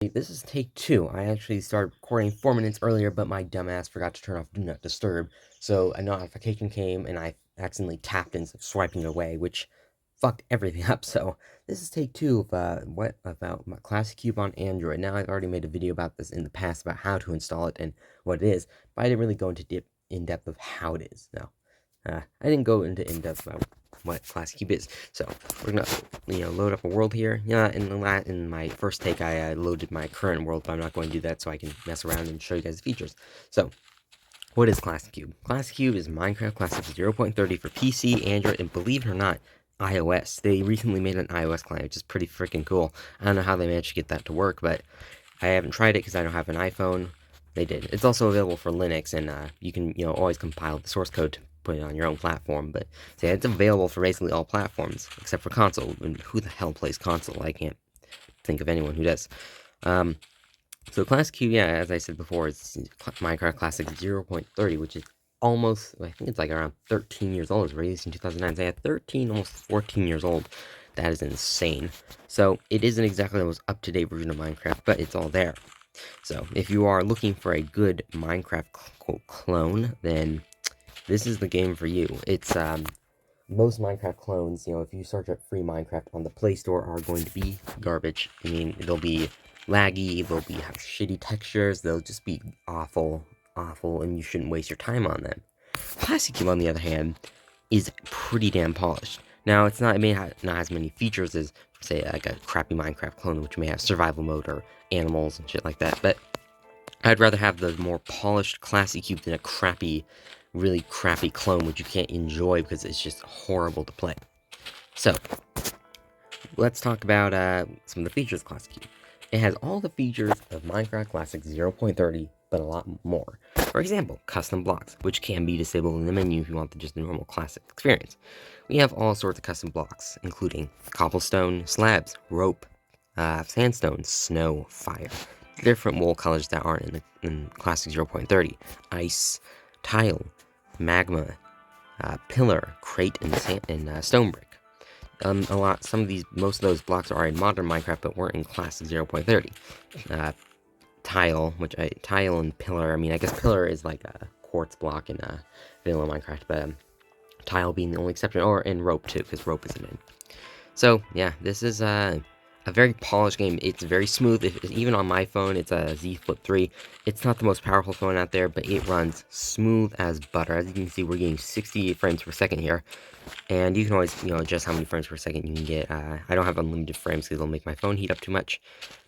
This is take 2. I actually started recording 4 minutes earlier, but my dumbass forgot to turn off Do Not Disturb, so a notification came and I accidentally tapped instead of swiping it away, which fucked everything up. So this is take 2 of what about my Classicube on Android. Now, I've already made a video about this in the past about how to install it and what it is, but I didn't really go into in depth of how it is. No, I didn't go into in depth about what Classicube is. So we're gonna, load up a world here. Yeah, in my first take, I loaded my current world, but I'm not going to do that so I can mess around and show you guys the features. So, what is Classicube? Classicube is Minecraft Classic 0.30 for PC, Android, and believe it or not, iOS. They recently made an iOS client, which is pretty freaking cool. I don't know how they managed to get that to work, but I haven't tried it because I don't have an iPhone. They did. It's also available for Linux, and you can, always compile the source code to put it on your own platform. But yeah, it's available for basically all platforms except for console. And who the hell plays console? I can't think of anyone who does. So Classicube, yeah, as I said before, it's Minecraft Classic 0.30, which is almost, I think it's like around 13 years old. It was released in 2009. So yeah, 13, almost 14 years old. That is insane. So it isn't exactly the most up-to-date version of Minecraft, but it's all there. So if you are looking for a good Minecraft clone, then this is the game for you. It's most Minecraft clones, if you search up free Minecraft on the Play Store, are going to be garbage. I mean, they'll be laggy, they'll have shitty textures, they'll just be awful, and you shouldn't waste your time on them. Classicube, on the other hand, is pretty damn polished. Now, it may not have as many features as, say, like a crappy Minecraft clone, which may have survival mode or animals and shit like that, but I'd rather have the more polished Classicube than a really crappy clone, which you can't enjoy because it's just horrible to play. So, let's talk about some of the features of Classicube. It has all the features of Minecraft Classic 0.30, but a lot more. For example, custom blocks, which can be disabled in the menu if you want just the normal Classic experience. We have all sorts of custom blocks, including cobblestone, slabs, rope, sandstone, snow, fire, different wool colors that aren't in Classic 0.30, ice, tile, magma, pillar, crate, and stone brick. Most of those blocks are in modern Minecraft, but weren't in Classic 0.30. Tile and pillar, I guess pillar is like a quartz block in vanilla Minecraft, but tile being the only exception, and rope too, because rope isn't in. So, yeah, this is a very polished game. It's very smooth. Even on my phone, it's a Z Flip 3. It's not the most powerful phone out there, but it runs smooth as butter. As you can see, we're getting 68 frames per second here. And you can always, adjust how many frames per second you can get. I don't have unlimited frames because it'll make my phone heat up too much.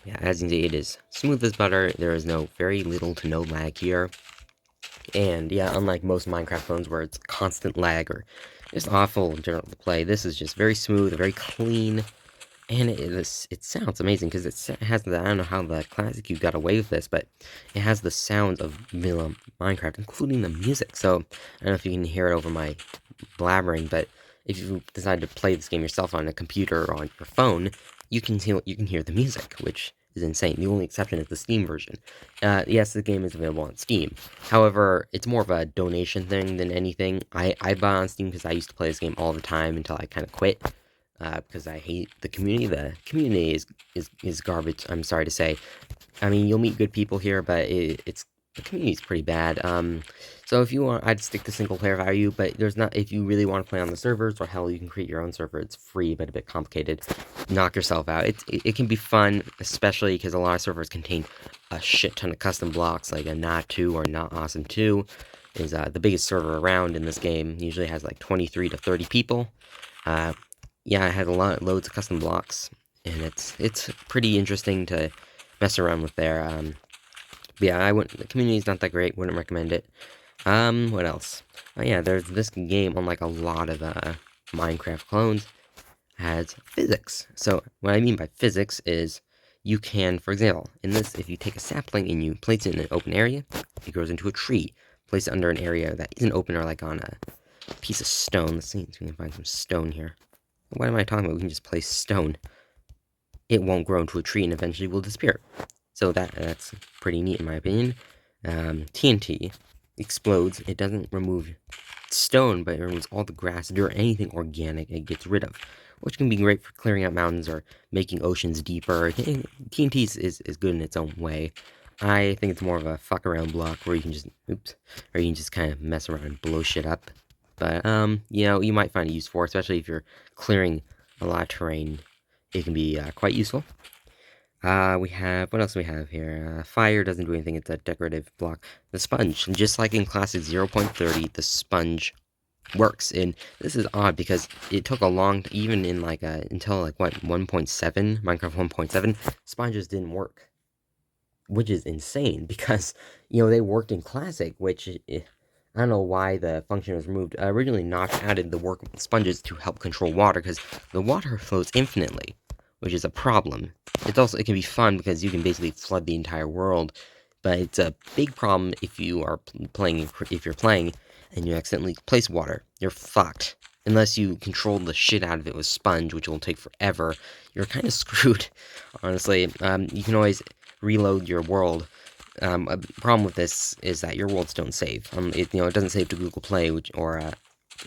Yeah, as you can see, it is smooth as butter. There is very little to no lag here. And yeah, unlike most Minecraft phones where it's constant lag or just awful in general to play, this is just very smooth, very clean. And it sounds amazing because it has I don't know how the Classicube got away with this, but it has the sounds of vanilla Minecraft, including the music. So I don't know if you can hear it over my blabbering, but if you decide to play this game yourself on a computer or on your phone, you can hear the music, which is insane. The only exception is the Steam version. Yes, the game is available on Steam. However, it's more of a donation thing than anything. I bought on Steam because I used to play this game all the time until I kind of quit. Because I hate the community. The community is garbage, I'm sorry to say. I mean, you'll meet good people here, but the community's pretty bad. So if you want, I'd stick to single player value, but if you really want to play on the servers, or hell, you can create your own server. It's free, but a bit complicated. Knock yourself out. It can be fun, especially because a lot of servers contain a shit ton of custom blocks, like a Not 2 or Not Awesome 2 is the biggest server around in this game. Usually has like 23 to 30 people. Yeah, it has loads of custom blocks, and it's pretty interesting to mess around with there. But yeah, the community's not that great, wouldn't recommend it. What else? Oh yeah, there's this game, unlike a lot of Minecraft clones, has physics. So what I mean by physics is you can, for example, in this, if you take a sapling and you place it in an open area, it grows into a tree. Place it under an area that isn't open or like on a piece of stone. Let's see if we can find some stone here. What am I talking about? We can just place stone. It won't grow into a tree and eventually will disappear. So that's pretty neat in my opinion. TNT explodes. It doesn't remove stone, but it removes all the grass, dirt, anything organic it gets rid of. which can be great for clearing out mountains or making oceans deeper. TNT is good in its own way. I think it's more of a fuck around block where you can just, or you can just kind of mess around and blow shit up. But, you know, you might find it useful, especially if you're clearing a lot of terrain. It can be quite useful. What else do we have here? Fire doesn't do anything, it's a decorative block. The sponge, just like in Classic 0.30, the sponge works. And this is odd because it took a long, even in like, until like, what, 1.7, Minecraft 1.7, sponges didn't work. Which is insane because, you know, they worked in Classic, which, I don't know why the function was removed. Originally, Notch added the work with sponges to help control water because the water flows infinitely, which is a problem. It can be fun because you can basically flood the entire world, but it's a big problem if you're playing and you accidentally place water. You're fucked. Unless you control the shit out of it with sponge, which will take forever, you're kind of screwed, honestly. You can always reload your world. A problem with this is that your worlds don't save. It doesn't save to Google Play,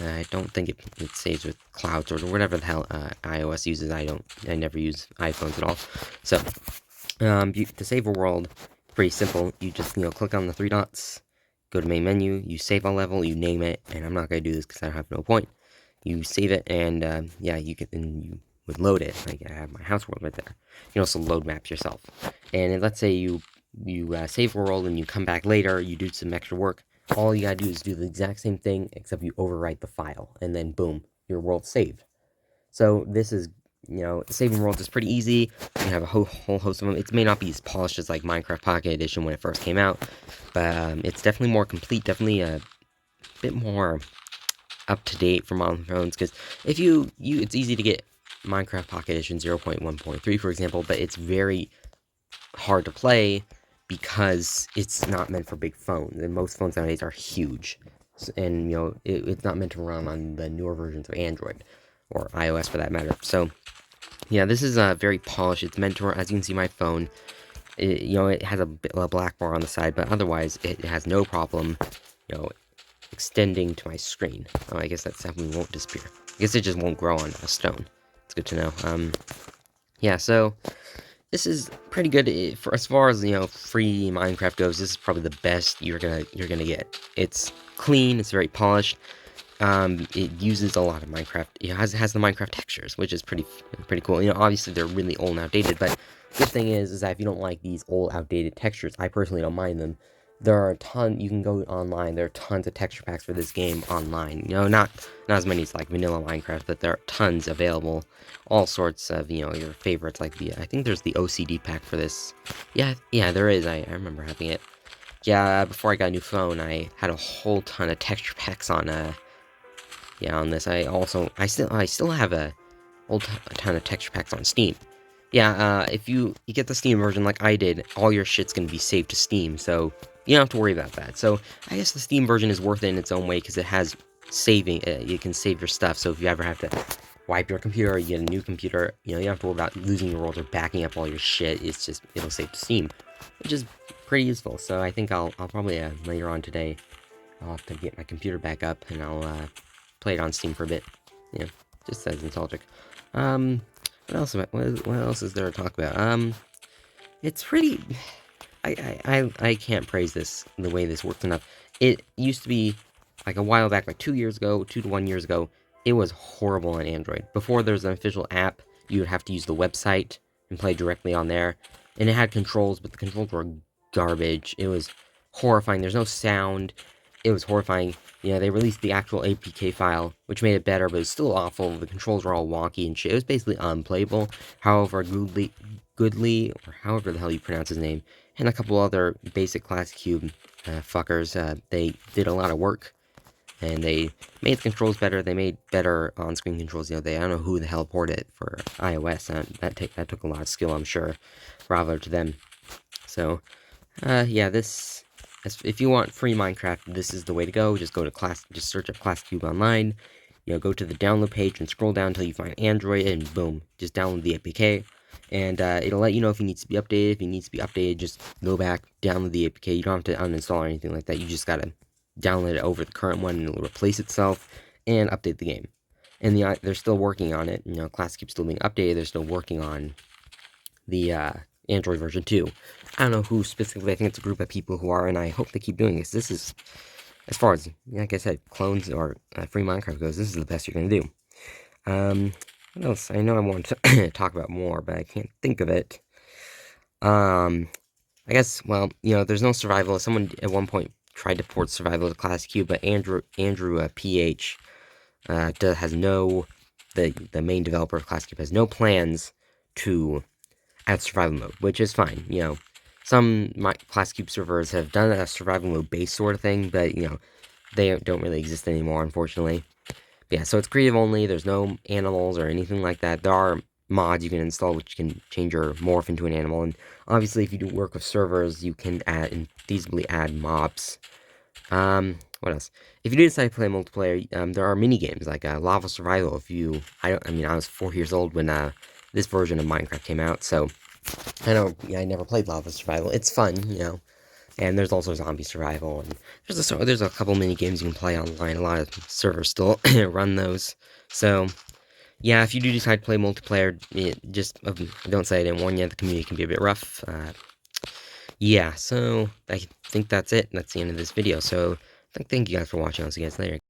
I don't think it saves with clouds or whatever the hell iOS uses. I never use iPhones at all. So, to save a world, pretty simple. You just, click on the three dots, go to main menu, you save a level, you name it, and I'm not going to do this because I have no point. You save it, and, you would load it. Like, I have my house world right there. You can also load maps yourself. And let's say you save a world and you come back later, you do some extra work. All you gotta do is do the exact same thing, except you overwrite the file, and then boom, your world's saved. So this is, saving worlds is pretty easy. You can have a whole host of them. It may not be as polished as like Minecraft Pocket Edition when it first came out, but it's definitely more complete, definitely a bit more up to date for modern phones. Because if it's easy to get Minecraft Pocket Edition 0.1.3, for example, but it's very hard to play because it's not meant for big phones, and most phones nowadays are huge, and it's not meant to run on the newer versions of Android or iOS for that matter. So yeah, this is very polished. It's meant to run, as you can see my phone, it has a black bar on the side, but otherwise it has no problem extending to my screen. I guess that definitely won't disappear. I guess it just won't grow on a stone. It's good to know. Yeah, so this is pretty good for as far as free Minecraft goes. This is probably the best you're gonna get. It's clean. It's very polished. It uses a lot of Minecraft. It has the Minecraft textures, which is pretty cool. Obviously they're really old and outdated, but good thing is that if you don't like these old outdated textures, I personally don't mind them. There are a ton. You can go online. There are tons of texture packs for this game online. Not as many as like vanilla Minecraft, but there are tons available. All sorts of your favorites. Like I think there's the OCD pack for this. Yeah, there is. I remember having it. Yeah, before I got a new phone, I had a whole ton of texture packs on on this. I still have a ton of texture packs on Steam. Yeah, if you get the Steam version like I did, all your shit's gonna be saved to Steam, so you don't have to worry about that. So I guess the Steam version is worth it in its own way because it has saving. You can save your stuff. So if you ever have to wipe your computer, or you get a new computer, you don't have to worry about losing your world or backing up all your shit. It'll save to Steam, which is pretty useful. So I think I'll probably later on today I'll have to get my computer back up and I'll play it on Steam for a bit. Just as nostalgic. What else is there to talk about? It's pretty. I can't praise this the way this works enough. It used to be like a while back, like 2 to 1 years ago. It was horrible on Android. Before there was an official app, you would have to use the website and play directly on there. And it had controls, but the controls were garbage. It was horrifying. There's no sound. It was horrifying. They released the actual APK file, which made it better, but it was still awful. The controls were all wonky and shit. It was basically unplayable. However, Goodly, or however the hell you pronounce his name, and a couple other basic Classicube fuckers, they did a lot of work, and they made the controls better. They made better on-screen controls. I don't know who the hell ported it for iOS. That took a lot of skill, I'm sure. Bravo to them. So, yeah, if you want free Minecraft, this is the way to go. Just just search up Classicube online. Go to the download page and scroll down until you find Android, and boom, just download the APK. And it'll let you know if it needs to be updated. If it needs to be updated, just go back, download the APK. You don't have to uninstall or anything like that. You just gotta download it over the current one, and it'll replace itself and update the game. and they're still working on it. You know, Classicube's still being updated. They're still working on the Android version 2. I don't know who specifically. I think it's a group of people who are, and I hope they keep doing this. This is, as far as, like I said, clones or free Minecraft goes, this is the best you're going to do. What else? I know I want to talk about more, but I can't think of it. I guess, well, you know, there's no survival. Someone at one point tried to port survival to Classicube, but Andrew PH has no, the main developer of Classicube has no plans to add survival mode, which is fine. You know, some Classicube servers have done a survival mode base sort of thing, but, you know, they don't really exist anymore, unfortunately. But yeah, so it's creative only. There's no animals or anything like that. There are mods you can install which can change your morph into an animal, and obviously if you do work with servers, you can add and feasibly add mobs. What else? If you do decide to play multiplayer, there are mini games like Lava Survival. I was 4 years old when this version of Minecraft came out, so I never played Lava Survival. It's fun, you know. And there's also Zombie Survival, and there's a couple mini games you can play online. A lot of servers still run those. So yeah, if you do decide to play multiplayer, don't say I didn't warn you. The community can be a bit rough. Yeah, so I think that's it. That's the end of this video. So thank you guys for watching. I'll see you guys later.